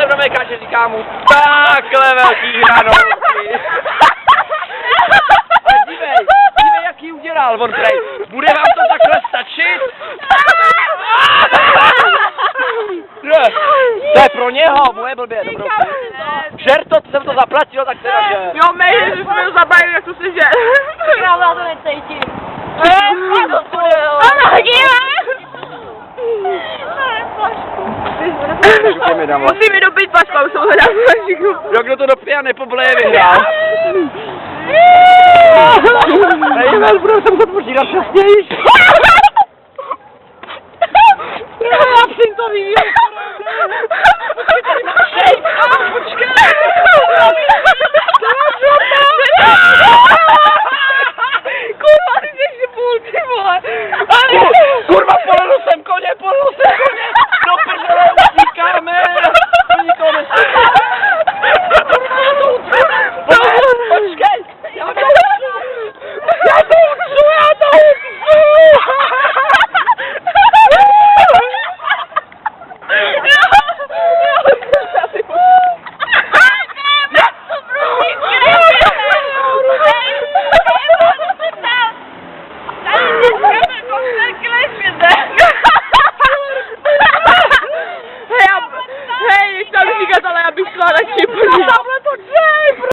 se do mě káže, říká mu, takhle velký hranolky. Ale dívej, jaký udělal, on prej, bude vám to takhle stačit? To je pro něho, moje blbě, dobrou. Žer to, jsem to zaplatil, tak teda žer. Jo, mej, že jsme ho zabavili, jak to se žer. Já to necítím. Musíme dopít pašku, aby jsem ho dal pašku. Jo, kdo to dopije a nepobleje, vyhrál. Ejmel, budu se muset počítat častěji. Já jsem to viděl.